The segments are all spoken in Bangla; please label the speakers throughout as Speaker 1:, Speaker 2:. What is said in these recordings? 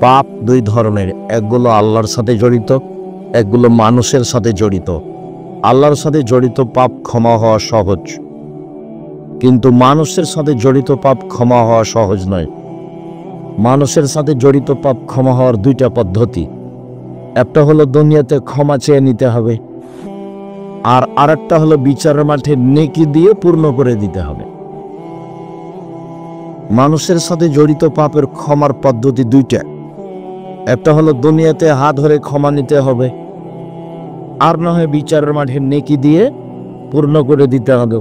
Speaker 1: পাপ দুই ধরনের, একগুলো আল্লাহর সাথে জড়িত, একগুলো মানুষের সাথে জড়িত। আল্লাহর সাথে জড়িত পাপ ক্ষমা হওয়া সহজ, কিন্তু মানুষের সাথে জড়িত পাপ ক্ষমা হওয়া সহজ নয়। মানুষের সাথে জড়িত পাপ ক্ষমা হওয়ার দুইটা পদ্ধতি। একটা হলো দুনিয়াতে ক্ষমা চেয়ে নিতে হবে, আর আরেকটা হলো বিচারের মাঠে নেকি দিয়ে পূর্ণ করে দিতে হবে। মানুষের সাথে জড়িত পাপের ক্ষমার পদ্ধতি দুইটা। একটা হলো দুনিয়াতে হাত ধরে ক্ষমা নিতে হবে, আর না হয় বিচারের মাঠে নেকি দিয়ে পূর্ণ করে দিতে হবে।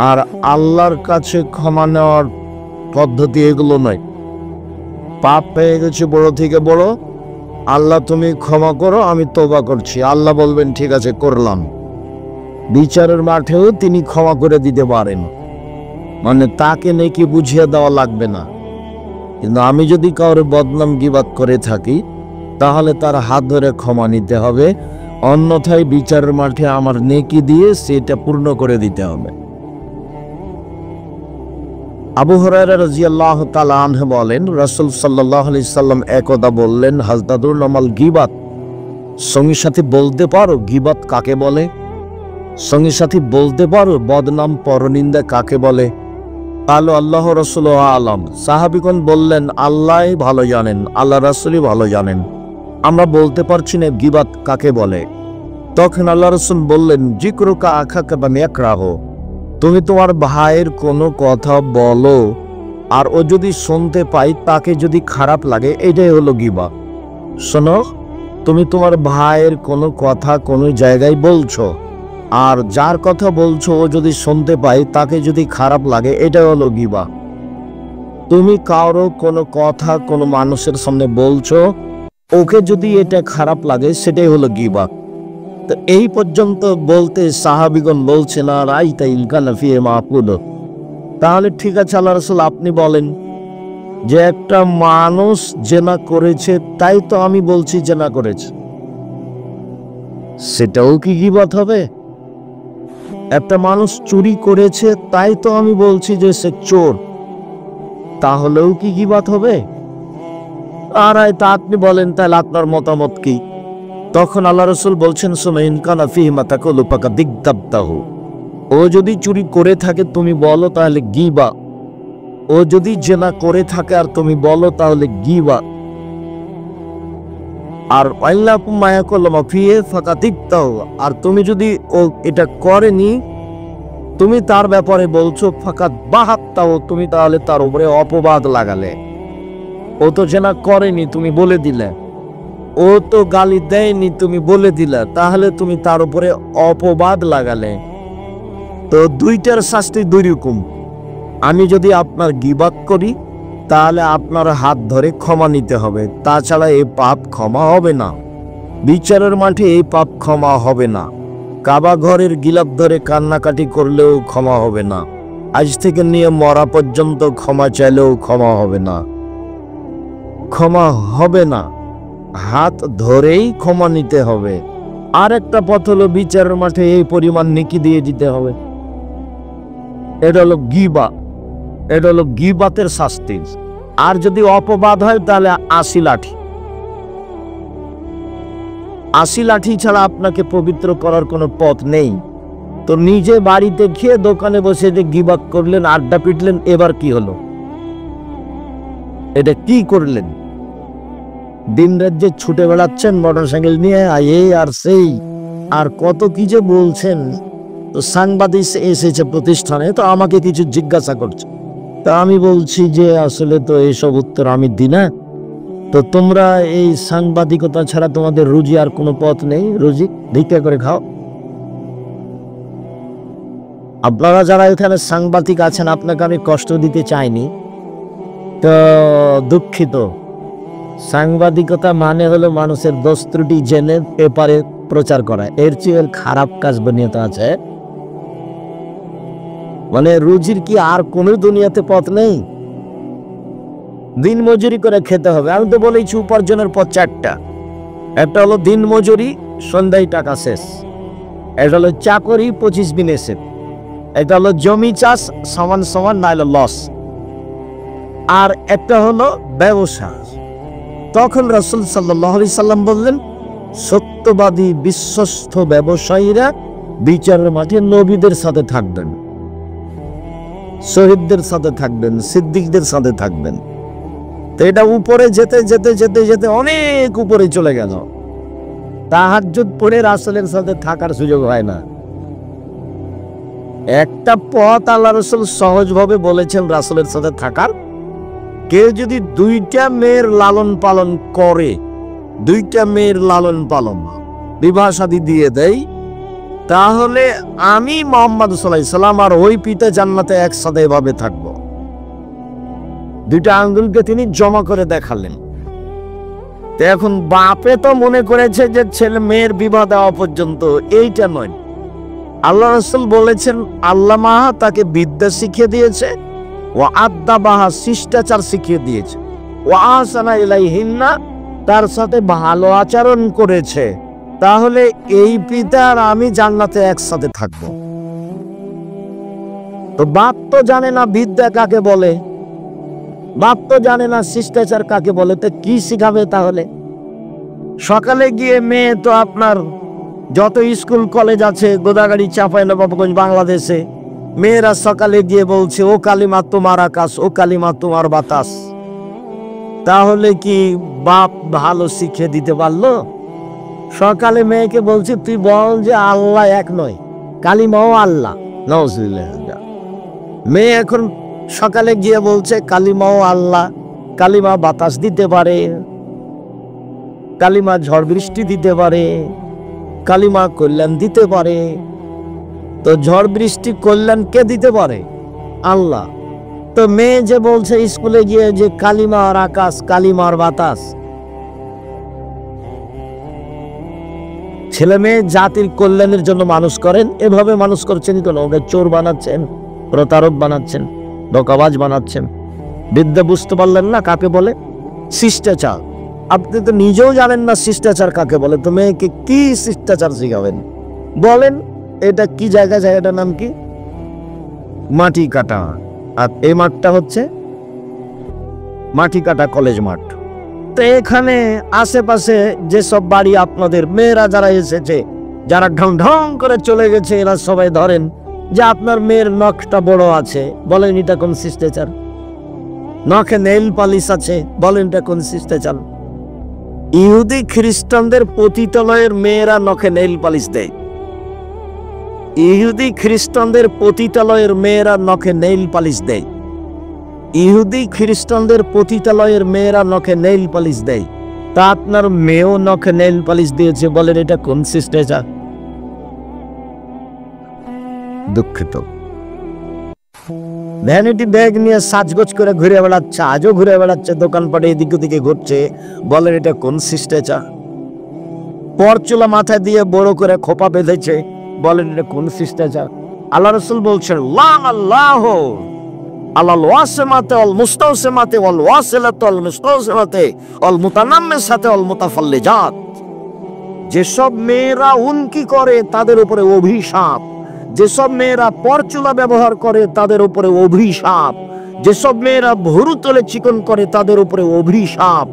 Speaker 1: আর আল্লাহর কাছে ক্ষমা নেওয়ার পদ্ধতি এগুলো নয়। পাপ পেয়ে গেছে বড় থেকে বড়, আল্লাহ তুমি ক্ষমা করো, আমি তওবা করছি। আল্লাহ বলবেন ঠিক আছে করলাম। বিচারের মাঠেও তিনি ক্ষমা করে দিতে পারেন, মানে তাকে নেকি বুঝিয়ে দেওয়া লাগবে না। কিন্তু আমি যদি কাউরে বদনাম গীবাত করে থাকি, তাহলে তার হাত ধরে ক্ষমা নিতে হবে, অন্যথায় বিচারের মাঠে আমার নেকি দিয়ে সেটা পূর্ণ করে দিতে হবে। আবু হুরায়রা রাদিয়াল্লাহু তাআলা আনহু বলেন, রাসূল সাল্লাল্লাহু আলাইহি সাল্লাম একদা বললেন, হাল তাদরুনা মাল গীবাত, সঙ্গী সাথী বলতে পারো গীবাত কাকে বলে? সঙ্গী সাথী বলতে পারো বদনাম পরনিন্দা কাকে বলে? কালু আল্লাহ রাসূলুহু আলাম। সাহাবীগণ বললেন, আল্লাহই ভালো জানেন, আল্লাহ রাসূলই ভালো জানেন, আমরা বলতে পারছি না গীবাত কাকে বলে। তখন আল্লাহ রাসূল বললেন, যিকরুকা আখাকা বা ইয়াকরাহু, তুমি তোমার ভাইয়ের কোনো কথা বলো আর ও যদি শুনতে পাই তাকে যদি খারাপ লাগে, এটাই হলো গীবাত। শোনো, তুমি তোমার ভাইয়ের কোনো কথা কোনো জায়গায় বলছো, আর যার কথা বলছো ও যদি শুনতে পাই তাকে যদি খারাপ লাগে, এটা হলো গীবাত। তুমি কারো কোনো কথা কোনো মানুষের সামনে বলছো, ওকে যদি এটা খারাপ লাগে, সেটাই হলো গীবাত। তো এই পর্যন্ত বলতে সাহাবীগণ বলছেন, আর আইতা ইলকানা ফিয়ে মাকুল, তাহলে ঠিক আছে আল্লাহ রাসূল আপনি বলেন যে একটা মানুষ জেনা করেছে, তাই তো আমি বলছি জেনা করেছে, সেটাও কি গীবাত হবে? একটা মানুষ চুরি করেছে, তাই তো আমি বলছি যে সে চোর, তাহলেও কি গীবাত হবে? আর তা আপনি বলেন, তাহলে আপনার মতামত কি? তখন আল্লাহ রাসূল বলছেন, সুমাইন কানা ফিহি মা তাকুলু ফাকা দিগদাবতাহু, ও যদি চুরি করে থাকে তুমি বলো তাহলে গীবাত, ও যদি জেনা করে থাকে আর তুমি বলো তাহলে গীবাত। আর আল্লাহুম মা ইয়াকুলু ফিহি ফাকা দিগতাহু, আর তুমি যদি ও এটা করেনি তুমি তার ব্যাপারে বলছো ফাকাত বাহাত্তাও, তুমি তাহলে তার উপরে অপবাদ লাগালে। ও তো জেনা করেনি, তুমি বলে দিলে। ও তো গালি দেয়নি, তুমি বলে দিলে, তাহলে তুমি তার উপরে অপবাদ লাগালে। তো দুইটার শাস্তি দুই রকম। আমি যদি আপনার গীবাত করি, তাহলে আপনার হাত ধরে ক্ষমা নিতে হবে, তাছাড়া এই পাপ ক্ষমা হবে না। বিচারের মাঠে এই পাপ ক্ষমা হবে না। কাবা ঘরের গিলাপ ধরে কান্নাকাটি করলেও ক্ষমা হবে না। আজ থেকে নিয়ে মরা পর্যন্ত ক্ষমা চাইলেও ক্ষমা হবে না, ক্ষমা হবে না। হাত ধরেই ক্ষমা নিতে হবে। আর একটা পথ হলো বিচারের মাঠে এই পরিমাণ নেকি দিয়ে দিতে হবে। এটা হলো গীবাত, এটা হলো গীবাতের শাস্তি। আর যদি অপবাদ হয় তাহলে ৮০ লাঠি। ৮০ লাঠি ছাড়া আপনাকে পবিত্র করার কোনো পথ নেই। তো নিজে বাড়িতে খেয়ে দোকানে বসে যে গীবাত করলেন, আড্ডা পিটলেন, এবার কি হলো? এটা কি করলেন? দিন রাত যে ছুটে বেড়াচ্ছেন মোটরসাইকেল নিয়ে, এই আর সেই আর কত কি যে বলছেন। তো সাংবাদিক এসেছে প্রতিষ্ঠানে, তো আমাকে কিছু জিজ্ঞাসা করছে, তা আমি বলছি যে আসলে তো এইসব উত্তর আমি দিই না। তো তোমরা এই সাংবাদিকতা ছাড়া তোমাদের রুজি আর কোনো পথ নেই, রুজি ভিক্ষা করে খাও। আপনারা যারা এখানে সাংবাদিক আছেন, আপনাকে আমি কষ্ট দিতে চাইনি, তো দুঃখিত। সাংবাদিকতা মানে হলো মানুষের দোষ ত্রুটি জেনে পেপারে প্রচার করা, এর চেয়ে খারাপ কাজ দুনিয়াতে আছে? মানে রুজির কি আর কোন দুনিয়াতে পথ নেই? দিন মজুরি করে খেতে হবে। আমি তো বলেছি উপার্জনের পথ চারটা। একটা হলো দিন মজুরি, সন্ধ্যায় টাকা শেষ। এটা হলো চাকরি, 25 দিনে শেষ। এটা হলো জমি চাষ, সমান সমান নাইলে লস। আর একটা হলো ব্যবসা। তখন রাসূল সাল্লাল্লাহু আলাইহি সাল্লাম বললেন, সত্যবাদী বিশ্বস্ত ব্যবসায়ীরা বিচারের মাঠে নবীদের সাথে থাকবেন, শহীদদের সাথে থাকবেন, সিদ্দিকদের সাথে থাকবেন। তো এটা উপরে যেতে যেতে যেতে যেতে অনেক উপরে চলে গেল। তাহাজ্জুদ পড়ে রাসূলের সাথে থাকার সুযোগ হয় না। একটা পথ আল্লাহ রাসূল সহজভাবে বলেছেন রাসূলের সাথে থাকার। কেউ যদি দুইটা মেয়ের লালন পালন করে, দুইটা মেয়ের লালন পালন বিবাহ শাদী দিয়ে দেয়, তাহলে আমি মুহাম্মদ সাল্লাল্লাহু আলাইহি সাল্লাম আর ওই পিতা জান্নাতে একসাথে এভাবে থাকবো। দুইটা আঙ্গুলকে তিনি জমা করে দেখালেন। তো এখন বাপে তো মনে করেছে যে ছেলে মেয়ের বিবাহ দেওয়া পর্যন্ত, এইটা নয়। আল্লাহ রাসূল বলেছেন আল্লাহ মাহা তাকে বিদ্যা শিখিয়ে দিয়েছে, ও আদ্দাবাহা শিষ্টাচার শিখিয়ে দিয়েছে, ও আহসানা ইলাইহিন্না তার সাথে ভালো আচরণ করেছে। তাহলে এই পিতা আর আমি জান্নাতে একসাথে থাকব। তো বাপ তো জানে না বিদ্যা কাকে বলে, বাপ তো জানে না শিষ্টাচার কাকে বলে, তো কি শিখাবে তাহলে? সকালে গিয়ে মেয়ে তো আপনার যত স্কুল কলেজ আছে গোদাগাড়ি, চাঁপাইনবাবগঞ্জ, বাংলাদেশে, মেয়েরা সকালে গিয়ে বলছে ও কালিমা তোমার আকাশ, ও কালিমা তোমার বাতাস। তাহলে কি বাপ ভালো শিখিয়ে দিতে পারলো? সকালে মেয়েকে বলছে তুই বল যে আল্লাহ এক নয়, কালিমাও আল্লাহ। নাউজুবিল্লাহ। মেয়ে এখন সকালে গিয়ে বলছে কালিমাও আল্লাহ, কালিমা বাতাস দিতে পারে, কালিমা ঝড় বৃষ্টি দিতে পারে, কালিমা কল্যাণ দিতে পারে। তো ঝড় বৃষ্টি কল্যাণ কে দিতে পারে? আল্লাহ। তো মেয়ে যে বলছে স্কুলে গিয়ে যে কালিমা আর আকাশ, কালিমা আর বাতাস। ছেলে মেয়ে জাতির কল্যাণের জন্য মানুষ করেন, এভাবে মানুষ করছেন কেন? ওকে চোর বানাচ্ছেন, প্রতারক বানাচ্ছেন, ধোঁকাবাজ বানাচ্ছেন। বিদ্যা বুঝতে পারলেন না কাকে বলে? শিষ্টাচার। আপনি তো নিজেও জানেন না শিষ্টাচার কাকে বলে, তো মেয়েকে কি শিষ্টাচার শিখাবেন? বলেন এটা কি জায়গা, জায়গাটার নাম কি? মাটি কাটা। আর এই মাঠটা হচ্ছে মাটি কাটা কলেজ মাঠ। তো এখানে আশেপাশে যেসব বাড়ি আপনাদের মেয়েরা যারা এসেছে, যারা ঢং ঢং করে চলে গেছে, এরা সবাই ধরেন যে আপনার মেয়ের নখটা বড় আছে, বলেন এটা কোন শিষ্টাচার? নখে নেইল পালিশ আছে, বলেন এটা কোন শিষ্টাচার? ইহুদি খ্রিস্টানদের পতিতালয়ের মেয়েরা নখে নেইল পালিশ দেয়। ইহুদি খ্রিস্টানদের পতিতালয়ের মেয়েরা নখে নেইল পালিশ দেয়। ইহুদি খ্রিস্টানদের পতিতালয়ের মেয়েরা নখে নেইল পালিশ দেয়। তা আপনার মেয়েও নখে নেইল পালিশ দিয়েছে, বলেন এটা কোন শিষ্টাচার? দুঃখিত। ভ্যানিটি ব্যাগ নিয়ে সাজগোজ করে ঘুরে বেড়াচ্ছে, আজও ঘুরে বেড়াচ্ছে, দোকানপাটে এদিক ওদিকে ঘুরছে, বলেন এটা কোন শিষ্টাচার? পরচুলা মাথায় দিয়ে বড় করে খোপা বেঁধেছে, বলেন এটা কোন শিষ্টাচার? আল্লাহ রাসূল বলছেন লাআল্লাহু আলাল ওয়াসিমাতি ওয়াল মুস্তাওসিমাতি ওয়াল ওয়াসিলাতি ওয়াল মুস্তাওসিমাতি ওয়াল মুতানাম্মিসাতি ওয়াল মুতাফাল্লিজাত। যেসব মেয়েরা উনকি করে তাদের উপরে অভিশাপ, যেসব মেয়েরা পরচুলা ব্যবহার করে তাদের উপরে অভিশাপ, যেসব মেয়েরা ভুরু তোলে চিকন করে তাদের উপরে অভিশাপ,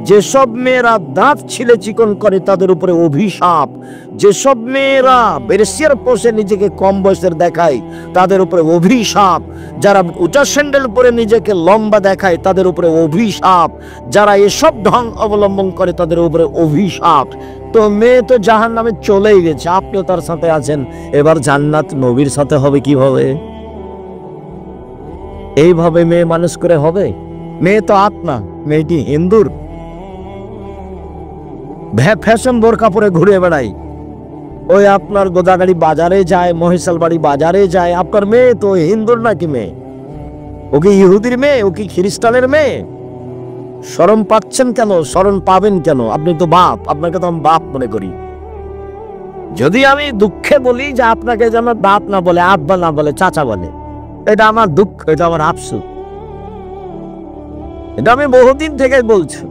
Speaker 1: যেসব মেয়েরা দাঁত ছিলে চিকন করে তাদের উপরে অভিশাপ, যেসব মেয়েরা বেরেসিয়ার পোষে নিজেকে কম বয়সের দেখায় তাদের উপরে অভিশাপ, যারা উঁচা স্যান্ডেল পরে নিজেকে লম্বা দেখায় তাদের উপরে অভিশাপ, যারা এসব ঢং অবলম্বন করে তাদের উপরে অভিশাপ। তো মেয়ে তো জাহান্নামে চলেই গেছে, আপনিও তার সাথে আছেন, এবার জান্নাত নবীর সাথে হবে কিভাবে? এইভাবে মেয়ে মানুষ করে হবে? মেয়ে তো আপনা, মেয়েটি হিন্দুর, ফ্যাশন বোরকা পরে ঘুরে বেড়াই, ওই আপনার গোদাগাড়ি বাজারে যায়, মহিষালবাড়ি বাজারে যায়। আপনার মেয়ে তো হিন্দুর নাকি মেয়ে? ও কি ইহুদির মেয়ে? ও কি খ্রিস্টানের মেয়ে? শরম পাচ্ছেন কেন? শরম পাবেন কেন? আপনি তো বাপ, আপনাকে তো আমি বাপ মনে করি। যদি আমি দুঃখে বলি যে আপনাকে যেন বাপ না বলে, আব্বা না বলে, চাচা বলে, এটা আমার দুঃখ, এটা আমার আফসোস। এটা আমি বহুদিন থেকে বলছি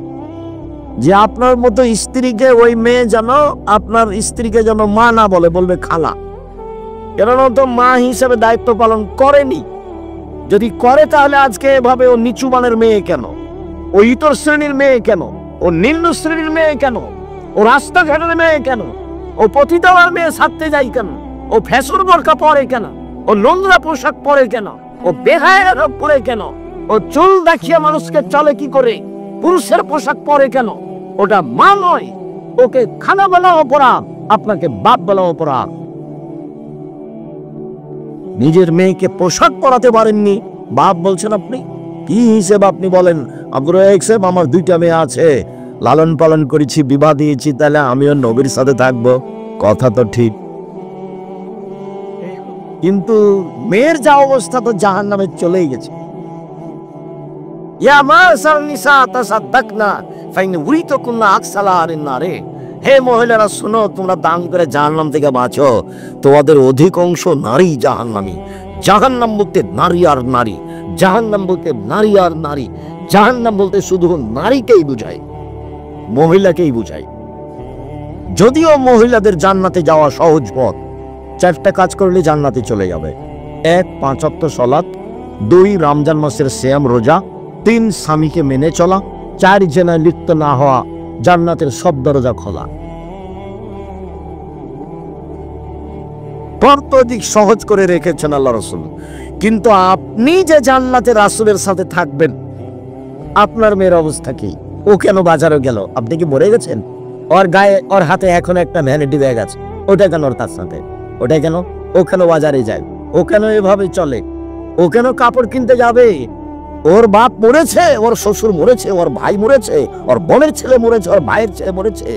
Speaker 1: যে আপনার মতো স্ত্রীকে ওই মেয়ে যেন আপনার স্ত্রীকে যেন মা না বলে, বলবে খালা। কেননা তো মা হিসেবে দায়িত্ব পালন করেনি। যদি করে তাহলে আজকে এভাবে ও নিচু মানের মেয়ে কেন, ও ইতর শ্রেণীর মেয়ে কেন, ও নিম্ন শ্রেণীর মেয়ে কেন, ও রাস্তাঘাটের মেয়ে কেন, ও পতিতাওয়ার মেয়ে ছাড়তে যায় কেন, ও ফ্যাশন বোরকা পরে কেন, ও নোংরা পোশাক পরে কেন, ও বেহায়া পরে কেন, ও চুল দেখিয়ে মানুষকে চলে কি করে, পুরুষের পোশাক পরে কেন? ওটা মা নয়, ওকে খানা বলা অপরাধ, আপনাকে বাপ বলা অপরাধ। নিজের মেয়েকে পোশাক পরাতে পারেননি, বাপ বলছেন আপনি? কি হিসেব আপনি বলেন? আব্দুর রাজ্জাক সাহেব, আমার 2টা মেয়ে আছে, লালন পালন করেছি, বিবাহ দিয়েছি, তাহলে আমিও নবীর সাথে থাকবো? কথা তো ঠিক, কিন্তু মেয়ের যা অবস্থা তো জাহান্নামে চলেই গেছে। ইয়া মাসার নিসা তাসাদ্দাকনা ফাইন উরিতুকুন্না আকসালারিন নারে। হে মহিলারা শোনো, তোমরা দান করে জাহান্নাম থেকে বাঁচো, তোমাদের অধিকাংশ নারী জাহান্নামী। জাহান্নাম বলতে নারী আর নারী, জাহান্নাম বলতে নারী আর নারী, জাহান্নাম বলতে শুধু নারীকেই বুঝায়, মহিলাকেই বুঝায়। যদিও মহিলাদের জান্নাতে যাওয়া সহজ পথ, 4টা কাজ করলে জান্নাতে চলে যাবে। 1 5 ওয়াক্ত সালাত, 2 রমজান মাসের সিয়াম রোজা, 3 স্বামীকে মেনে চলা, 4 জেনায় লিপ্ত না হওয়া, জান্নাতের সব দরজা খোলা। অধিক সহজ করে রেখেছেন আল্লাহ রাসূল। কিন্তু আপনি যে জান্নাতে রাসূলের সাথে থাকবেন, আপনার মেয়ের অবস্থা কি? ও কেন বাজারে গেল? আপনি কি মরে গেছেন? ওর গায়ে, ওর হাতে এখন একটা ভ্যানিটি ব্যাগ আছে, ওটা কেন ওর তার সাথে? ওটা কেন? ও কেন বাজারে যায়? ও কেন এভাবে চলে? ও কেন কাপড় কিনতে যাবে? ওর বাপ মরেছে, ওর শ্বশুর মরেছে, ওর ভাই মরেছে, ওর বোনের ছেলে মরেছে, ওর ভাইয়ের ছেলে মরেছে,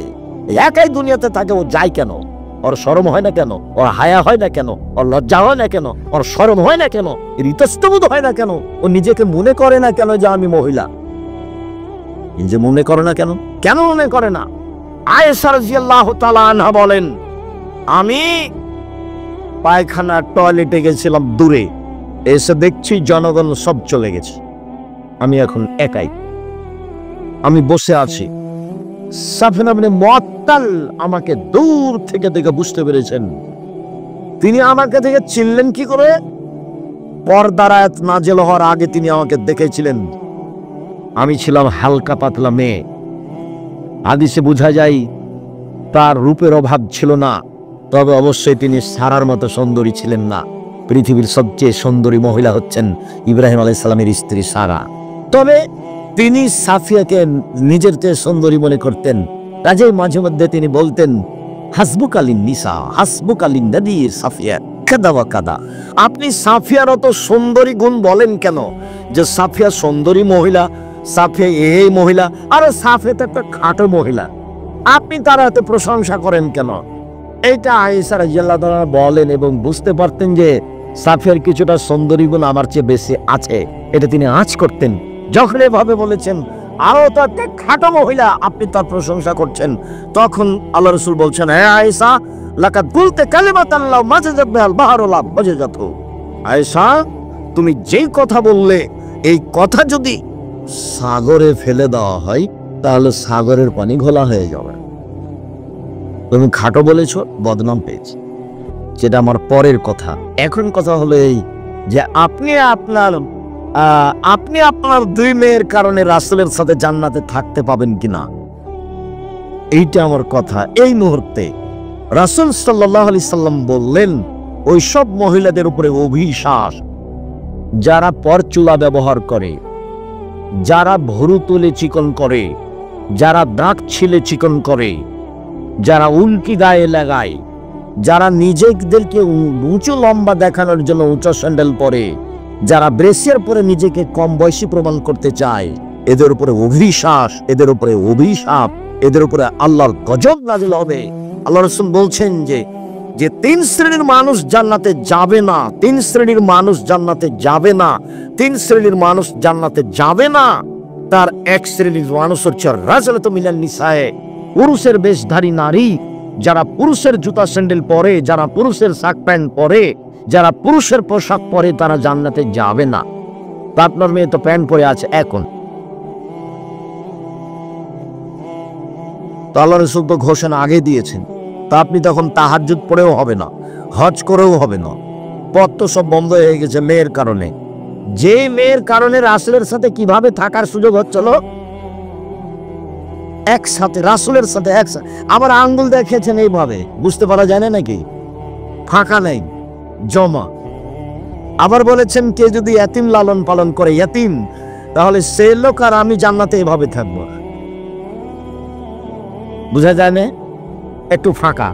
Speaker 1: একাই দুনিয়াতে থাকে, ও যায় কেন? ওর শরম হয় না কেন? ওর হায়া হয় না কেন? ওর লজ্জা হয় না কেন? ওর শরম হয় না কেন? ইতস্তবোধ হয় না কেন? ও নিজেকে মনে করে না কেন যে আমি মহিলা? নিজে মনে করে না কেন? কেন মনে করে না? আয়েশা রাদিয়াল্লাহু তাআলা আনহা বলেন, আমি পায়খানা টয়লেটে গেছিলাম দূরে, এসে দেখছি জনগণ সব চলে গেছে, আমি এখন একাই, আমি বসে আছি। সাফিনা বিনতে মুআত্তাল আমাকে দূর থেকে দেখে বুঝতে পেরেছেন। তিনি আমাকে থেকে চিনলেন কি করে? পর্দার আয়াত নাযিল হওয়ার আগে তিনি আমাকে দেখেছিলেন। আমি ছিলাম হালকা পাতলা মেয়ে। হাদিসে বোঝা যায় তার রূপের অভাব ছিল না, তবে অবশ্যই তিনি সারার মতো সুন্দরী ছিলেন না। পৃথিবীর সবচেয়ে সুন্দরী মহিলা হচ্ছেন ইব্রাহিম আলাইহিস সালামের স্ত্রী সারা। তবে তিনি সাফিয়াকে নিজের চেয়ে সুন্দরী মনে করতেন। কাজেই মাঝে মধ্যে তিনি বলতেন, হাসবুকালিন নিসা হাসবুকালিন নবী সাফিয়া কাদা ওয়া কাদা। আপনি সাফিয়ার অত সুন্দরী গুণ বলেন কেন? যে সাফিয়া সুন্দরী মহিলা, সাফিয়া এই মহিলা, আর সাফিয়া তো একটা খাটো মহিলা, আপনি তার এত প্রশংসা করেন কেন? এটা আয়েশা রাদিয়াল্লাহু তাআলা বলেন, এবং বুঝতে পারতেন যে সাফিয়ার কিছুটা সুন্দরী গুণ আমার চেয়ে বেশি আছে, এটা তিনি আঁচ করতেন। যখন এভাবে বলেছেন, আরো তো একটা খাটো মহিলা, আপনি তার প্রশংসা করছেন, তখন আল্লাহ রাসূল বলছেন, হে আয়েশা, লাকাদ কুলতে কালিমাতান লাউ মাজাজাত বিহাল বাহরু লা মাজাজাতহু। আয়েশা, তুমি যেই কথা বললে, এই কথা যদি সাগরে ফেলে দেওয়া হয় তাহলে সাগরের পানি ঘোলা হয়ে যাবে। তুমি খাটো বলেছ, বদনাম পেয়েছি, যেটা আমার পরের কথা। এখন কথা হলো এই যে আপনি আপনার 2 মেয়ের কারণে রাসূলের সাথে জান্নাতে থাকতে পাবেন কিনা, এইটা আমার কথা। এই মুহূর্তে রাসূল সাল্লাল্লাহু আলাইহি সাল্লাম বললেন, ওই সব মহিলাদের উপরে অভিশাপ যারা পরচুলা ব্যবহার করে, যারা ভুরু তুলে চিকন করে, যারা দাঁত ছিলে চিকন করে, যারা উল্কি গায়ে লাগায়, যারা নিজেদেরকে উঁচু লম্বা দেখানোর জন্য উঁচু স্যান্ডেল পরে, যারা ব্রেসিয়ার পরে নিজেকে কম বয়সী প্রমাণ করতে চায়, এদের উপরে অভিশাপ, এদের উপরে অভিশাপ, এদের উপরে আল্লাহর গজব নাযিল হবে। আল্লাহ রাসূল বলছেন যে 3 শ্রেণীর মানুষ জান্নাতে যাবে না, 3 শ্রেণীর মানুষ জান্নাতে যাবে না, 3 শ্রেণীর মানুষ জান্নাতে যাবে না। তার 1 শ্রেণীর মানুষ হচ্ছে রাজুলাতুম মিনান নিসায়ে, পুরুষের বেশধারী নারী, যারা পুরুষের জুতা স্যান্ডেল পরে, যারা পুরুষের শার্ট প্যান্ট পরে, যারা পুরুষের পোশাক পরে, তারা জান্নাতে যাবে না। তা আপনার মেয়ে তো প্যান্ট পরে আছে এখন, তো আল্লাহ রাসূল তো ঘোষণা আগে দিয়েছেন, তা আপনি তখন তাহাজ্জুদ পড়েও হবে না, হজ করেও হবে না, পথ তো সব বন্ধ হয়ে গেছে মেয়ের কারণে। যে মেয়ের কারণে রাসূলের সাথে কিভাবে থাকার সুযোগ হচ্ছিল, একসাথে রাসূলের সাথে একসাথে। আবার আঙ্গুল দেখিয়েছেন এইভাবে, বুঝতে পারা যায় না নাকি? ফাঁকা নেই, জমা। আবার বলেছেন কে যদি ইয়াতিম লালন পালন করে, ইয়াতিম, তাহলে সে লোক আর আমি জান্নাতে এভাবে থাকবো। বুঝা যায় না? একটু ফাঁকা।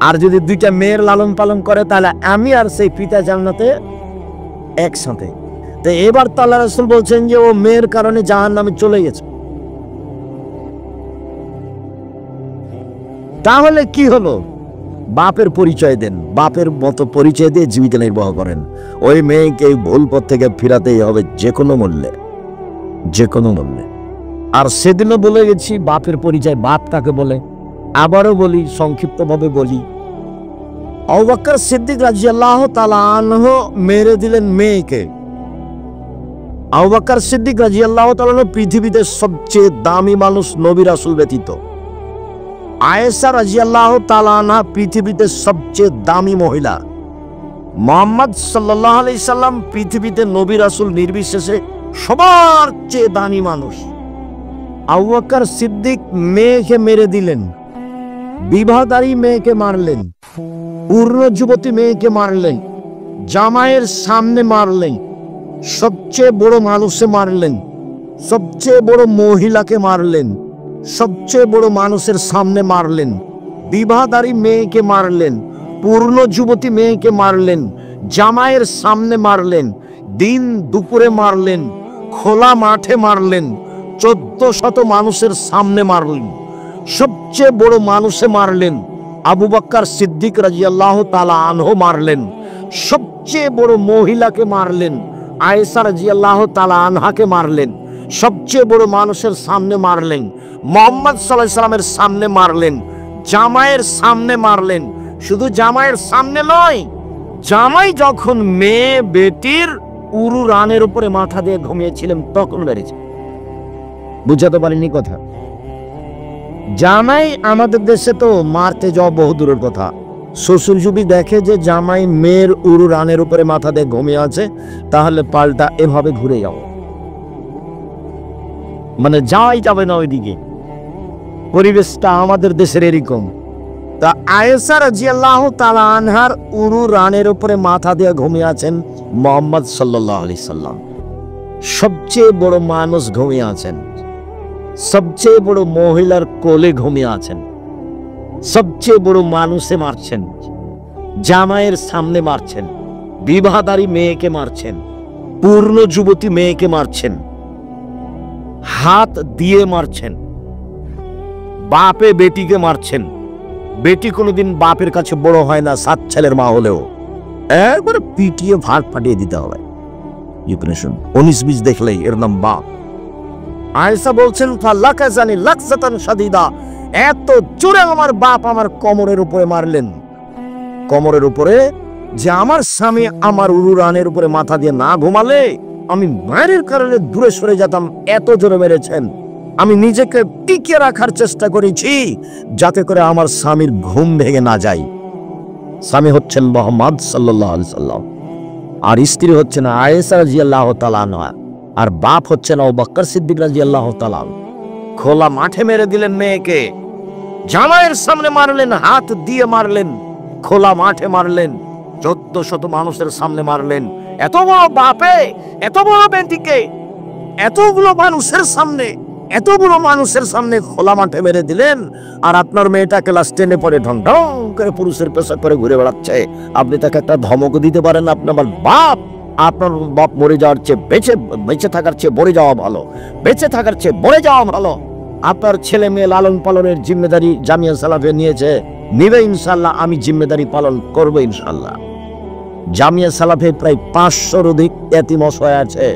Speaker 1: আর যদি দুইটা মেয়ের লালন পালন করে, তাহলে আমি আর সেই পিতা জান্নাতে একসাথে। তো এবার তো আল্লাহ রাসূল বলছেন যে ও মেয়ের কারণে জাহান্নামে চলে গেছে। তাহলে কি হলো? বাপের পরিচয় দেন, বাপের মতো পরিচয় দিয়ে জীবিকা নির্বাহ করেন। ওই মেয়েকে ভুল পথ থেকে ফিরাতেই হবে যে কোনো মূল্যে, যে কোনো মূল্যে। আর সেদিনও বলে গেছি বাপের পরিচয় বাপ কাকে বলে। আবারও বলি, সংক্ষিপ্তভাবে বলি, আবু বকর সিদ্দিক রাদিয়াল্লাহু তাআলা আনহু মেরে দিলেন মেয়েকে। আবু বকর সিদ্দিক রাদিয়াল্লাহু তাআলা পৃথিবীতে সবচেয়ে দামি মানুষ নবী রাসূল ব্যতীত। আয়েশা রাদিয়াল্লাহু তাআলা আনহা পৃথিবীতে সবচেয়ে দামি মহিলা। মুহাম্মদ সাল্লাল্লাহু আলাইহি সাল্লাম পৃথিবীতে নবী রাসূল নির্বিশেষে সবার চেয়ে দামি মানুষ। আবু বকর সিদ্দিক মেয়েকে মেরে দিলেন, বিবাহদারী মেয়েকে মারলেন, পূর্ণ যুবতী মেয়েকে মারলেন, জামাইয়ের সামনে মারলেন, সবচেয়ে বড় মানুষে মারলেন, সবচেয়ে বড় মহিলাকে মারলেন, সবচেয়ে বড় মানুষের সামনে মারলেন, বিবাহদারী মেয়েকে মারলেন, পূর্ণ যুবতী মেয়েকে মারলেন, জামাইয়ের সামনে মারলেন, দিন দুপুরে মারলেন, খোলা মাঠে মারলেন, 1400 মানুষের সামনে মারলেন, সবচেয়ে বড় মানুষে মারলেন। আবু বকর সিদ্দিক রাদিয়াল্লাহু তাআলা আনহু মারলেন, সবচেয়ে বড় মহিলাকে মারলেন, আয়েশা রাদিয়াল্লাহু তাআলা আনহাকে মারলেন, সবচেয়ে বড় মানুষের সামনে মারলেন, মুহাম্মদ সাল্লাল্লাহু আলাইহি সাল্লামের সামনে মারলেন, জামাইয়ের সামনে মারলেন। শুধু জামাইয়ের সামনে নয়, জামাই যখন মেয়ে বেটির উরু রানের উপরে মাথা দিয়ে ঘুমিয়েছিলেন তখন মেরেছে। বুঝাতে পারিনি কথা? জামাই আমাদের দেশে তো মারতে যাওয়া বহু দূরের কথা। শ্বশুর যদি দেখে যে জামাই মেয়ের উরু রানের উপরে মাথা দিয়ে ঘুমিয়ে আছে, তাহলে পাল্টা এভাবে ঘুরে যাও, মানে যাওয়াই যাবে না ওইদিকে। পরিবেশটা আমাদের দেশের এরকম। তা আয়েশা রাদিয়াল্লাহু তাআলা আনহার উরু রানের উপরে মাথা দিয়ে ঘুমিয়ে আছেন মুহাম্মদ সাল্লাল্লাহু আলাইহি সাল্লাম। সবচেয়ে বড় মানুষ ঘুমিয়ে আছেন, সবচেয়ে বড় মহিলার কোলে ঘুমিয়ে আছেন, সবচেয়ে বড় মানুষে মারছেন, জামাইয়ের সামনে মারছেন, বিবাহদারী মেয়েকে মারছেন, পূর্ণ যুবতী মেয়েকে মারছেন, হাত দিয়ে মারছেন, বাপে বেটিকে মারছেন। বেটি কোনোদিন বাপের কাছে বড় হয় না, 7 ছেলের মা হলেও একবার পিটিয়ে ভাত ফাটিয়ে দিতে হবে। 19-20 দেখলেই এর নাম বাপ। আয়েশা বলছেন ফালাকাজানি লাকসাতান শাদীদা, এত জোরে আমার বাপ আমার কোমরের উপরে মারলেন, কোমরের উপরে, যে আমার স্বামী আমার উরু রানের উপরে মাথা দিয়ে না ঘুমালে আমি মায়ের কারণে দূরে সরে যেতাম, এত জোরে মেরেছেন। আমি নিজেকে টিকিয়ে রাখার চেষ্টা করেছি যাতে করে আমার স্বামীর ঘুম ভেঙে না যায়। স্বামী হচ্ছেন মুহাম্মদ সাল্লাল্লাহু আলাইহি সাল্লাম, আর স্ত্রী হচ্ছেন আয়েশা রাদিয়াল্লাহু তাআলা আনহা, আর বাপ হচ্ছেন আবু বকর সিদ্দিক রাদিয়াল্লাহু তাআলা। খোলা মাঠে মেরে দিলেন মেয়েকে, জামাইয়ের সামনে মারলেন, হাত দিয়ে মারলেন, খোলা মাঠে মারলেন, 1400 মানুষের সামনে মারলেন। এত বড় বাপে এত বড় বেটিকে এতগুলো মানুষের সামনে, এত বড় মানুষের সামনে খোলা মাঠে মেরে দিলেন। আর আপনার মেয়েটা ক্লাস 10-এ পড়ে ঢং ঢং করে পুরুষের পেশা করে ঘুরে বেড়াচ্ছে, আপনি তাকে একটা ধমক দিতে পারেন? আপনি আমার বাপ, আপনার বাপ মরে যাওয়ার চেয়ে বেঁচে থাকার চেয়ে মরে যাওয়া ভালো, বেঁচে থাকার চেয়ে মরে যাওয়া ভালো। আপনার ছেলে মেয়ে লালন পালনের জিম্মেদারি জামিয়া সালাফে নিয়েছে, নিবে ইনশাল্লাহ, আমি জিম্মেদারি পালন করবো ইনশাল্লাহ। জামিয়া সালাফে প্রায় 500-র অধিক এতিম অসহায় আছে।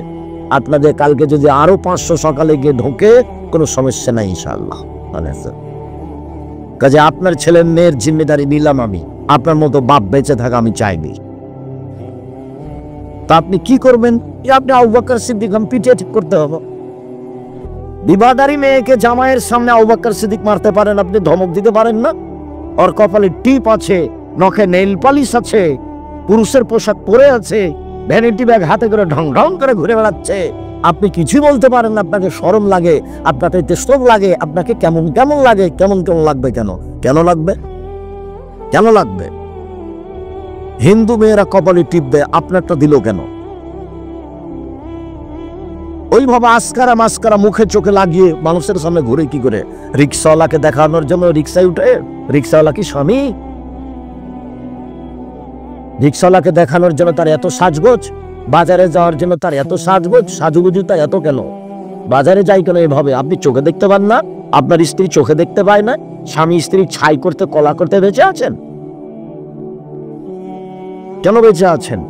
Speaker 1: আপনাদের কালকে যদি আরো 500 সকালে গিয়ে ঢোকে কোনো সমস্যা নাই ইনশাআল্লাহ। কাজে আপনার ছেলে মেয়ের জিম্মেদারি নিলাম আমি, আপনার মতো বাপ বেঁচে থাকা আমি চাইনি। তা আপনি কি করবেন? আপনি আবু বকর সিদ্দিক পিটিয়ে ঠিক করতে হবে। বিবাহদারী মেয়েকে জামাইয়ের সামনে আবু বকর সিদ্দিক মারতে পারেন, আপনি ধমক দিতে পারেন না? ওর কপালে টিপ আছে, নখে নেইল পালিশ আছে, পুরুষের পোশাক পরে আছে, ভ্যানিটি ব্যাগ হাতে করে ঢং ঢং করে ঘুরে বেড়াচ্ছে, আপনি কিছুই বলতে পারেন না, আপনাকে শরম লাগে, আপনাকে তেস্তব লাগে, আপনাকে কেমন কেমন লাগে, কেমন কেমন লাগবে, কেন লাগবে, কেন লাগবে? হিন্দু মেয়েরা কপালে টিপবে, আপনারটা দিল কেন? ওইভাবে আস্কারা মাস্কারা মুখে চোখে লাগিয়ে মানুষের সামনে ঘুরে কি করে? রিক্সাওয়ালাকে দেখানোর জন্য রিক্সায় উঠে, রিক্সাওয়ালা কি স্বামী? রিক্সাওয়ালাকে দেখানোর জন্য তার এত সাজগোজ, বাজারে যাওয়ার জন্য তার এত সাজগোজ, সাজুগুজুটা এত কেন? বাজারে যাই কেন এভাবে? আপনি চোখে দেখতে পান না? আপনার স্ত্রী চোখে দেখতে পায় না? স্বামী স্ত্রী ছাই করতে কলা করতে বেঁচে আছেন? কেন বেঁচে আছেন?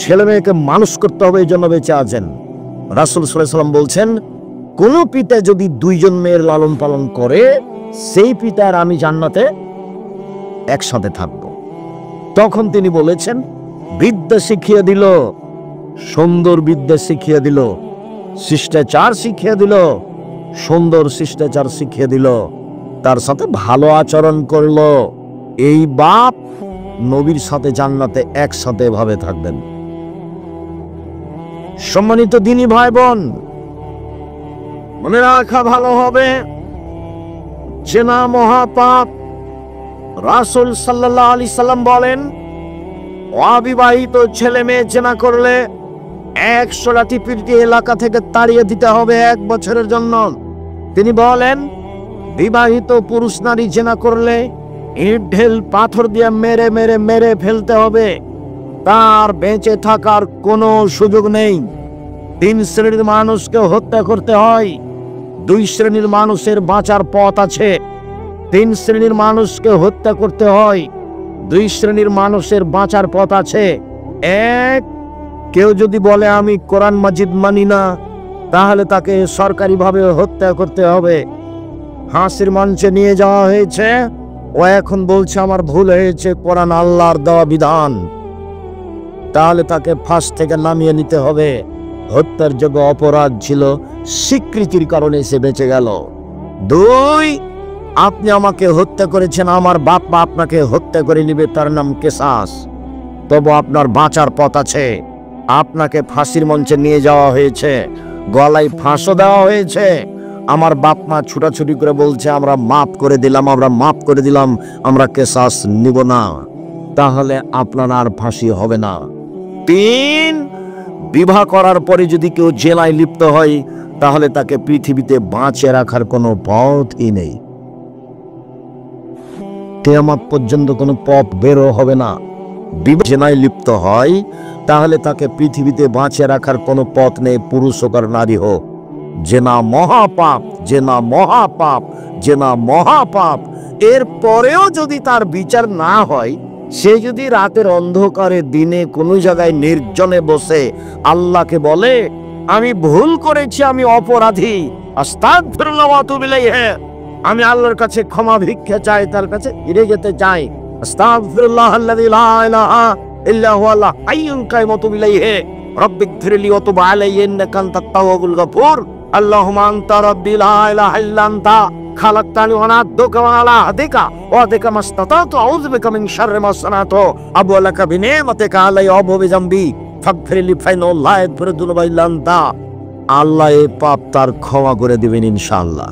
Speaker 1: ছেলে মেয়েকে মানুষ করতে হবে, এই জন্য বেঁচে আছেন। রাসূল সাল্লাল্লাহু আলাইহি ওয়াসাল্লাম বলছেন, কোন পিতা যদি দুইজন মেয়ের লালন পালন করে, সেই পিতার আমি জান্নাতে একসাথে থাকব। তখন তিনি বলেছেন, বিদ্যা শিখিয়ে দিল, সুন্দর বিদ্যা শিখিয়ে দিল, শিষ্টাচার শিখিয়ে দিল, সুন্দর শিষ্টাচার শিখিয়ে দিল, তার সাথে ভালো আচরণ করলো, এই বাপ নবীর সাথে জান্নাতে একসাথে ভাবে থাকবেন। সম্মানিত দিনী ভাই বোন, মনে রাখা ভালো হবে, জেনা মহাপাপ। রাসূল সাল্লাল্লাহু আলাইহি সাল্লাম বলেন, অবিবাহিত ছেলে মেয়ে জেনা করলে 100 লাঠি পিটিয়ে এলাকা থেকে তাড়িয়ে দিতে হবে 1 বছরের জন্য। তিনি বলেন, বিবাহিত পুরুষ নারী জেনা করলে ইট ঢেল পাথর দিয়ে মেরে মেরে মেরে ফেলতে হবে, তার বেঁচে থাকার কোনো সুযোগ নেই। 3 শ্রেণীর মানুষকে হত্যা করতে হয়, 2 শ্রেণীর মানুষের বাঁচার পথ আছে। 3 শ্রেণীর মানুষকে হত্যা করতে হয়, 2 শ্রেণীর মানুষের বাঁচার পথ আছে। 1, কেউ যদি বলে আমি কোরআন মাজিদ মানি না, তাহলে তাকে সরকারিভাবে হত্যা করতে হবে। ফাঁসির মঞ্চে নিয়ে যাওয়া হয়েছে, ও এখন বলছে আমার ভুল হয়েছে, কোরআন আল্লাহর দেওয়া বিধান, তাহলে তাকে ফাঁস থেকে নামিয়ে নিতে হবে। হত্যার যোগ্য অপরাধ ছিল, স্বীকৃতির কারণে সে বেঁচে গেল। 2, আপনি আমাকে হত্যা করেছেন, আমার বাপ মা আপনাকে হত্যা করে নিবে, তার নাম কেসাস, তবু আপনার বাঁচার পথ আছে। আপনাকে ফাঁসির মঞ্চে নিয়ে যাওয়া হয়েছে, গলায় ফাঁসও দেওয়া হয়েছে, আমার বাপ মা ছুটাছুটি করে বলছে আমরা মাফ করে দিলাম, আমরা মাফ করে দিলাম, আমরা কেসাস নিব না, তাহলে আপনার আর ফাঁসি হবে না। 3, বিবাহ করার পরে যদি কেউ জেলায় লিপ্ত হয়, তাহলে তাকে পৃথিবীতে বাঁচিয়ে রাখার কোনো পথই নেই, কিয়ামত পর্যন্ত কোনো পথ বেরো হবে না। জেনায় লিপ্ত হয়, তাহলে তাকে পৃথিবীতে বাঁচিয়ে রাখার কোনো পথ নেই, পুরুষ হোক আর নারী হোক। জেনা মহাপাপ, জেনা মহাপাপ, জেনা মহাপাপ। এর পরেও যদি তার বিচার না হয়, সে যদি রাতের অন্ধকারে দিনে কোনো জায়গায় নির্জনে বসে আল্লাহকে বলে আমি ভুল করেছি, আমি অপরাধী, আস্তাগফিরুল্লাহ ওয়া আতুবু ইলাইহি, আমি আল্লাহর কাছে ক্ষমা ভিক্ষা চাই, তার কাছে ফিরে যেতে চাই, আস্তাগফিরুল্লাহ আল্লাযী লা ইলাহা ইল্লা হুয়াল হাইয়ুল কাইয়ুম ওয়া আতুবু ইলাইহি, রাব্বিগফিরলি ওয়া তুব আলাইয়া ইন্নাকা আনতাত তাওয়াবুল গফুর, আল্লাহুম্মা আনতা রাব্বি লা ইলাহা ইল্লা আনতা খালাকতানি ওয়া আনা আবদুকা ওয়া আলা আহদিকা ওয়া আদিকা মাসতাতাতু আউযু বিকা মিন শাররি মা সানাতু আবু লাকা বিনিমাতিকা আলাইয়া ওয়া বিযামবি ফাগফিরলি ফাইনাহু লা ইয়াগফিরু যুনুবা ইল্লা আনতা। আল্লাহ এই পাপ তার ক্ষমা করে দিবেন ইনশাআল্লাহ।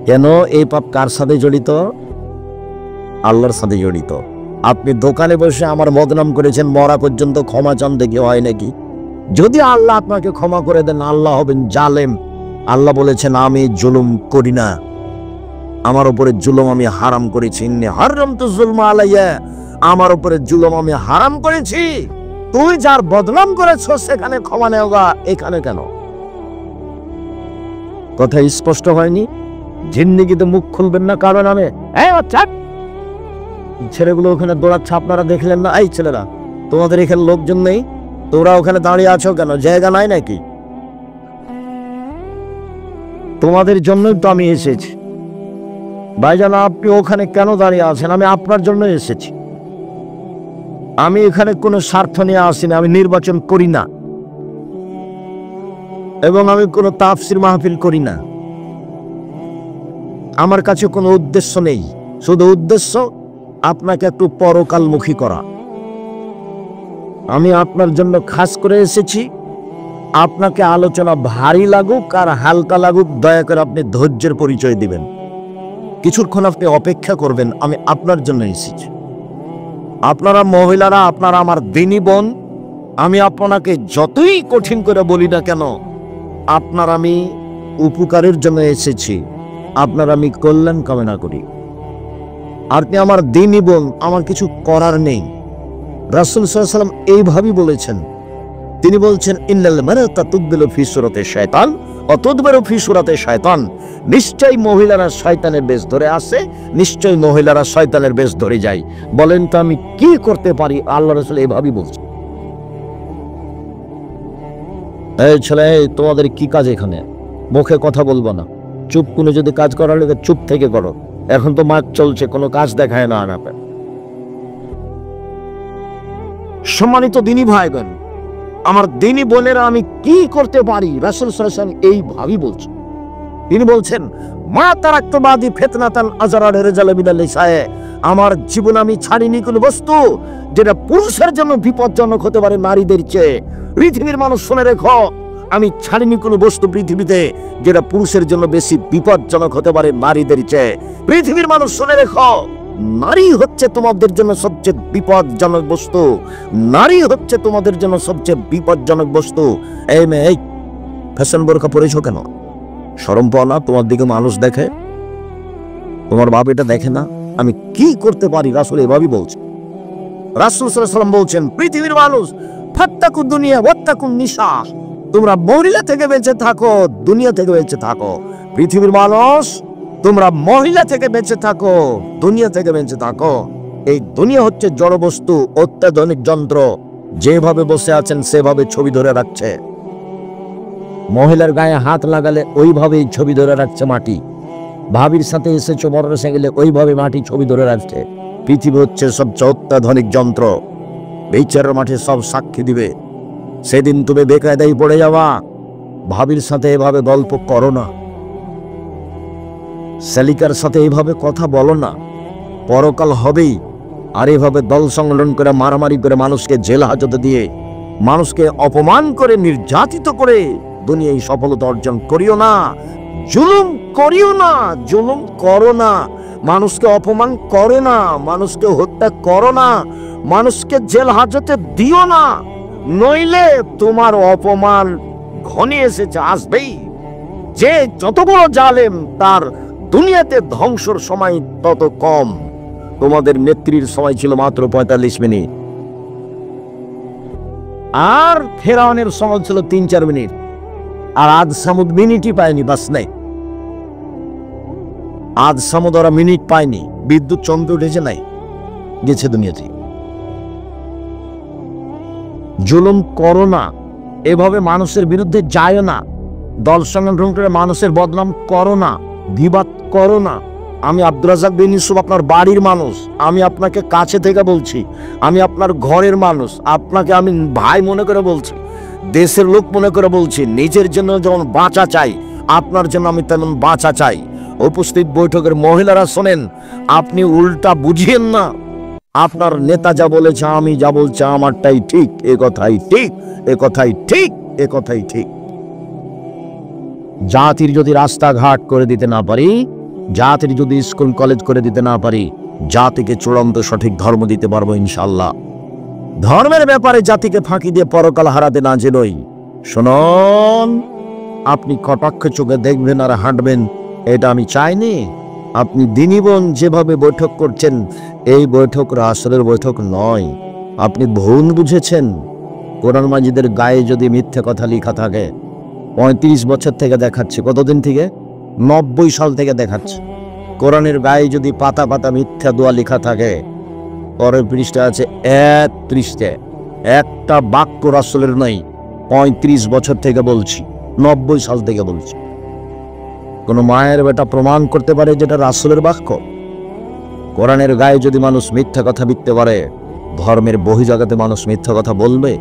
Speaker 1: কেন? এই পাপ কার সাথে জড়িত? আল্লাহর সাথে জড়িত। আপনি দোকানে বসে আমার বদনাম করেছেন, মরা পর্যন্ত ক্ষমা চান, দেখি হয় নাকি? যদি আল্লাহ আপনাকে ক্ষমা করে দেন, আল্লাহ হবেন জালেম। আল্লাহ বলেছেন আমি জুলুম করি না, আমার উপরে জুলুম আমি হারাম করেছি, ইন্নী হারামতু যুলমা আলাইয়া, আমার উপরে জুলুম আমি হারাম করেছি। তুই যার বদনাম করেছ সেখানে ক্ষমা নেওয়া, এখানে কেন? কথা স্পষ্ট হয়নি? জিন্দেগিতে মুখ খুলবেন না কারণ আমি ছেলেগুলো ওখানে দৌড়াচ্ছে, আপনারা দেখলেন না? এই ছেলেরা, তোমাদের এখানে লোকজন নেই, তোমরা ওখানে দাঁড়িয়ে আছো কেন? জায়গা নাই নাকি? তোমাদের জন্যই তো আমি এসেছি ভাইজান, আপনি ওখানে কেন দাঁড়িয়ে আছেন? আমি আপনার জন্য এসেছি। আমি এখানে কোনো স্বার্থ নিয়ে আসিনি, আমি নির্বাচন করি না, এবং আমি কোনো তাফসির মাহফিল করি না। আমার কাছে কোনো উদ্দেশ্য নেই, শুধু উদ্দেশ্য আপনাকে একটু পরকালমুখী করা। আমি আপনার জন্য খাস করে এসেছি। আপনাকে আলোচনা ভারী লাগুক আর হালকা লাগুক, দয়া করে আপনি ধৈর্যের পরিচয় দিবেন। কিছুক্ষণ আপনি অপেক্ষা করবেন, আমি আপনার জন্য এসেছি। আপনারা মহিলারা, আপনারা আমার দিনী বোন। আমি আপনাকে যতই কঠিন করে বলি না কেন, আপনার আমি উপকারের জন্য এসেছি, আপনার আমি কল্যাণ কামনা করি। আপনি আমার দিনী বোন, আমার কিছু করার নেই। রাসূল সাল্লাল্লাহু আলাইহি ওয়াসাল্লাম এইভাবেই বলেছেন। তিনি বলছেন, ইন্নাল মারাতা তুদবিলু ফি সূরাতি শায়তান ওয়া তুদবিরু ফি সূরাতি শায়তান। নিশ্চয়ই মহিলারা শয়তানের বেশ ধরে আসে, নিশ্চয়ই মহিলারা শয়তানের বেশ ধরে যায়। বলেন তো আমি কি করতে পারি? আল্লাহ রাসূল এইভাবেই বলছেন। এই ছেলে, তোমাদের কি কাজ এখানে? মুখে কথা বলবো না, চুপ করে যদি কাজ করার লাগে চুপ থেকে করো। এখন তো মাঠ চলছে, কোনো কাজ দেখায় না। সম্মানিত দিনী ভাই বোন, আমার দিনী বোনেরা, আমি কি করতে পারি? রাসূল সাল্লাল্লাহু আলাইহি ওয়াসাল্লাম এইভাবেই বলছেন। তিনি বলছেন, মা তারাকতু বাদি ফিতনাতান আযরা লিরিজালি মিনাল নিসায়ে। আমার জীবন আমি ছাড়িনি কোনো বস্তু যেটা পুরুষের জন্য বিপজ্জনক হতে পারে নারীদের চেয়ে। পৃথিবীর মানুষ শুনে রেখো, আমি ছাড়িনি কোনো বস্তু পৃথিবীতে যেটা পুরুষের জন্য বেশি বিপজ্জনক হতে পারে নারীদের চেয়ে। পৃথিবীর মানুষ শুনে রেখো, নারী হচ্ছে তোমাদের জন্য সবচেয়ে বিপজ্জনক বস্তু। নারী হচ্ছে তোমাদের জন্য সবচেয়ে বিপজ্জনক বস্তু। এই মেয়ে, এই ফ্যাশন বোরকা পরেছো কেন? শরম পাও না? তোমার দিকে মানুষ দেখে, তোমার বাপ এটা দেখে না? আমি কি করতে পারি? রাসূল এভাবেই বলছেন। রাসূল সাল্লাল্লাহু আলাইহি ওয়াসাল্লাম বলছেন, পৃথিবীর মানুষ, ফাত্তাকু দুনিয়া ওয়াত্তাকুন নিসা। তোমরা মহিলা থেকে বেঁচে থাকো, দুনিয়া থেকে বেঁচে থাকো। পৃথিবীর মানুষ, তোমরা মহিলা থেকে বেঁচে থাকো, দুনিয়া থেকে বেঁচে থাকো। এই দুনিয়া হচ্ছে জড় বস্তু, অত্যাধুনিক যন্ত্র। যেভাবে বসে আছেন সেভাবে ছবি ধরে রাখছে। মহিলার গায়ে হাত লাগালে ওইভাবেই ছবি ধরে রাখছে মাটি। ভাবির সাথে এসেছো মোটরসাইকেলে, ওইভাবে মাটি ছবি ধরে রাখছে। পৃথিবী হচ্ছে সবচেয়ে অত্যাধুনিক যন্ত্র। বিচারের মাঠে সব সাক্ষী দিবে। সেদিন তুমি বেকায়দায় পড়ে যাওয়া। ভাবির সাথে এভাবে গল্প করো না, শালিকার সাথে এইভাবে কথা বলো না। পরকাল হবেই। আর এভাবে দল সংগঠন করে, মারামারি করে, মানুষকে জেল হাজতে দিয়ে, মানুষকে অপমান করে, নির্যাতিত করে দুনিয়ায় সফলতা অর্জন করিও না। জুলুম করিও না, জুলুম করো না। মানুষকে অপমান করো না, মানুষকে হত্যা করো না, মানুষকে জেল হাজতে দিও না। নইলে তোমার অপমান ঘনিয়ে এসেছে, আসবেই। যে যত বড় জালেম, তার দুনিয়াতে ধ্বংসর সময় তত কম। তোমাদের নেত্রীর সময় ছিল মাত্র 45 মিনিট, আর ফেরাউনের সময় ছিল 3-4 মিনিট। আর আজ সামুদ মিনিটই পায়নি, বাস নাই। আজ সামুদ ওরা মিনিট পায়নি, বিদ্যুৎ চমকে উঠেছে, নাই, গেছে দুনিয়াতে। জুলুম করো না, এভাবে মানুষের বিরুদ্ধে যায় না। দল সংগঠন করে মানুষের বদনাম করো না, বিবাদ করো না। আমি আব্দুর রাজ্জাক বিন ইউসুফ, আপনার বাড়ির মানুষ। আমি আপনাকে কাছে থেকে বলছি, আমি আপনার ঘরের মানুষ। আপনাকে আমি ভাই মনে করে বলছি, দেশের লোক মনে করে বলছি। নিজের জন্য যেমন বাঁচা চাই, আপনার জন্য আমি তেমন বাঁচা চাই। উপস্থিত বৈঠকের মহিলারা শোনেন, আপনি উল্টা বুঝিয়েন না। আপনার নেতা যা বলেছে, আমি যা বলছি, আমারটাই ঠিক। এ কথাই ঠিক, এ কথাই ঠিক, এ কথাই ঠিক। জাতির যদি রাস্তাঘাট করে দিতে না পারি, জাতির যদি স্কুল কলেজ করে দিতে না পারি, জাতিকে চূড়ান্ত সঠিক ধর্ম দিতে পারবো ইনশাআল্লাহ। ধর্মের ব্যাপারে জাতিকে ফাঁকি দিয়ে পরকাল হারাতে না জেনই। শুনুন, আপনি কটাক্ষ চোখে দেখবেন আর হাঁটবেন, এটা আমি চাইনি। আপনি দিনী বোন যেভাবে বৈঠক করছেন, এই বৈঠক রাসূলের বৈঠক নয়। আপনি ভুল বুঝেছেন। কোরআন মাজিদের গায়ে যদি মিথ্যে কথা লেখা থাকে, 35 বছর থেকে দেখাচ্ছে। কতদিন থেকে? 90 সাল থেকে দেখাচ্ছে। কোরআনের গায়ে যদি পাতা পাতা মিথ্যা দোয়া লেখা থাকে, পরের পৃষ্ঠা আছে 1 পৃষ্ঠা, একটা বাক্য রাসূলের নাই। 35 বছর থেকে বলছি, 90 সাল থেকে বলছি। কোন মায়ের বেটা প্রমাণ করতে পারে যেটা রাসূলের বাক্য? কোরআনের গায়ে যদি মানুষ মিথ্যা কথা লিখতে পারে, ধর্মের বহির্জগতে মানুষ মিথ্যা কথা বলবে?